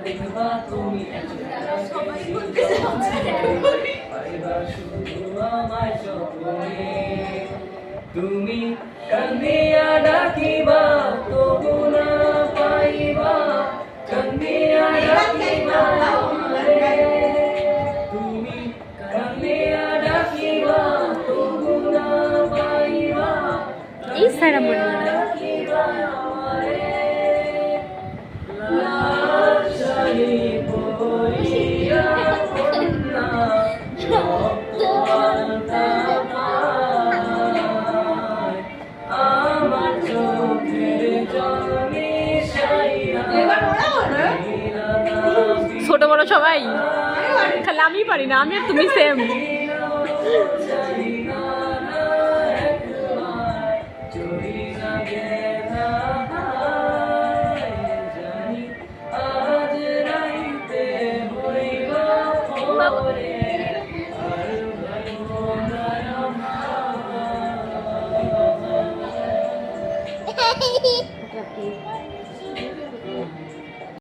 দেখবা তুমি আমায় স্বপ্নে তুমি কান্দিয়া ডাকিবা তবু না পাইবা কান্দিয়া ডাকিবা তুমি কান্দিয়া ডাকিবা তবু না পাইবা এই স্যারামনি ছোট বড় সবাই, খালি আমি পারি না, আমি আর তুমি সেম।